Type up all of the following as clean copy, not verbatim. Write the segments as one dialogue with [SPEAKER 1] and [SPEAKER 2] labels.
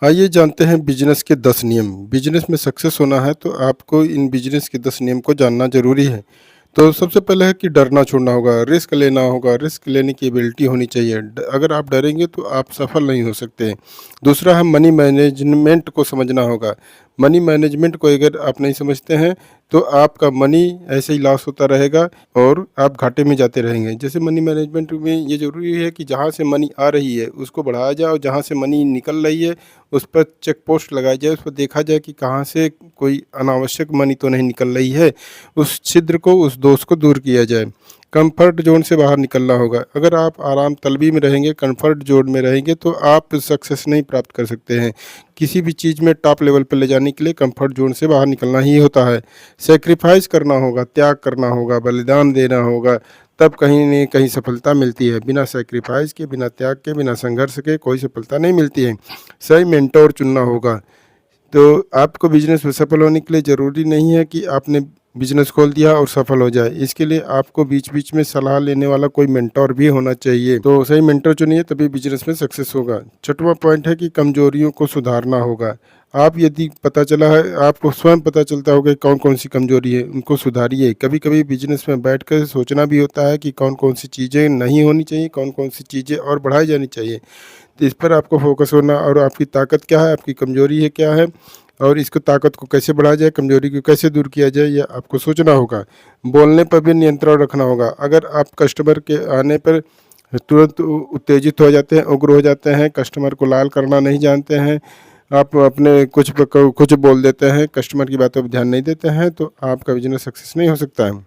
[SPEAKER 1] आइए जानते हैं बिजनेस के 10 नियम। बिजनेस में सक्सेस होना है तो आपको इन बिजनेस के 10 नियम को जानना ज़रूरी है। तो सबसे पहले है कि डरना छोड़ना होगा, रिस्क लेना होगा, रिस्क लेने की एबिलिटी होनी चाहिए। अगर आप डरेंगे तो आप सफल नहीं हो सकते। दूसरा है मनी मैनेजमेंट को समझना होगा। मनी मैनेजमेंट को अगर आप नहीं समझते हैं तो आपका मनी ऐसे ही लॉस होता रहेगा और आप घाटे में जाते रहेंगे। जैसे मनी मैनेजमेंट में ये ज़रूरी है कि जहाँ से मनी आ रही है उसको बढ़ाया जाए और जहाँ से मनी निकल रही है उस पर चेक पोस्ट लगाई जाए, उस पर देखा जाए कि कहाँ से कोई अनावश्यक मनी तो नहीं निकल रही है। उस छिद्र को, उस दोष को दूर किया जाए। कंफर्ट ज़ोन से बाहर निकलना होगा। अगर आप आराम तलबी में रहेंगे, कंफर्ट ज़ोन में रहेंगे तो आप सक्सेस नहीं प्राप्त कर सकते हैं। किसी भी चीज़ में टॉप लेवल पर ले जाने के लिए कंफर्ट ज़ोन से बाहर निकलना ही होता है। सैक्रिफाइस करना होगा, त्याग करना होगा, बलिदान देना होगा, तब कहीं न कहीं सफलता मिलती है। बिना सैक्रिफाइस के, बिना त्याग के, बिना संघर्ष के कोई सफलता नहीं मिलती है। सही मेंटर चुनना होगा। तो आपको बिज़नेस में सफल होने के लिए ज़रूरी नहीं है कि आपने बिज़नेस खोल दिया और सफल हो जाए। इसके लिए आपको बीच-बीच में सलाह लेने वाला कोई मेंटर भी होना चाहिए। तो सही मेंटर चुनिए तभी बिज़नेस में सक्सेस होगा। छठवां पॉइंट है कि कमज़ोरियों को सुधारना होगा। आप यदि पता चला है आपको स्वयं पता चलता होगा कि कौन-कौन सी कमज़ोरी है, उनको सुधारिए। कभी-कभी बिज़नेस में बैठकर सोचना भी होता है कि कौन-कौन सी चीज़ें नहीं होनी चाहिए, कौन-कौन सी चीज़ें और बढ़ाई जानी चाहिए। तो इस पर आपको फ़ोकस होना और आपकी ताकत क्या है, आपकी कमज़ोरी है क्या है और इसको ताकत को कैसे बढ़ाया जाए, कमज़ोरी को कैसे दूर किया जाए, यह आपको सोचना होगा। बोलने पर भी नियंत्रण रखना होगा। अगर आप कस्टमर के आने पर तुरंत उत्तेजित हो जाते हैं, उग्र हो जाते हैं, कस्टमर को लाल करना नहीं जानते हैं, आप अपने कुछ बोल देते हैं, कस्टमर की बातों पर ध्यान नहीं देते हैं, तो आपका बिज़नेस सक्सेस नहीं हो सकता है।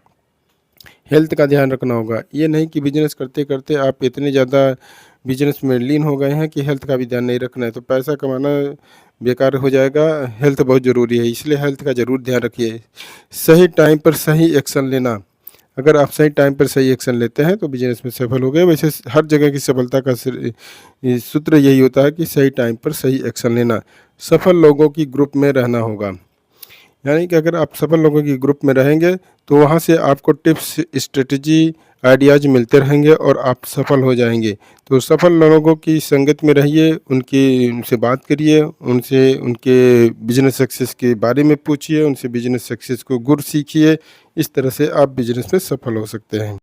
[SPEAKER 1] हेल्थ का ध्यान रखना होगा। ये नहीं कि बिज़नेस करते-करते आप इतने ज़्यादा बिज़नेस में लीन हो गए हैं कि हेल्थ का भी ध्यान नहीं रखना है, तो पैसा कमाना बेकार हो जाएगा। हेल्थ बहुत ज़रूरी है, इसलिए हेल्थ का ज़रूर ध्यान रखिए। सही टाइम पर सही एक्शन लेना। अगर आप सही टाइम पर सही एक्शन लेते हैं तो बिज़नेस में सफल हो गए। वैसे हर जगह की सफलता का सूत्र यही होता है कि सही टाइम पर सही एक्शन लेना। सफल लोगों की ग्रुप में रहना होगा। यानी कि अगर आप सफल लोगों की ग्रुप में रहेंगे तो वहाँ से आपको टिप्स, स्ट्रेटजी, आइडियाज़ मिलते रहेंगे और आप सफल हो जाएंगे। तो सफल लोगों की संगत में रहिए, उनसे बात करिए, उनसे उनके बिजनेस सक्सेस के बारे में पूछिए, उनसे बिजनेस सक्सेस को गुर सीखिए। इस तरह से आप बिजनेस में सफल हो सकते हैं।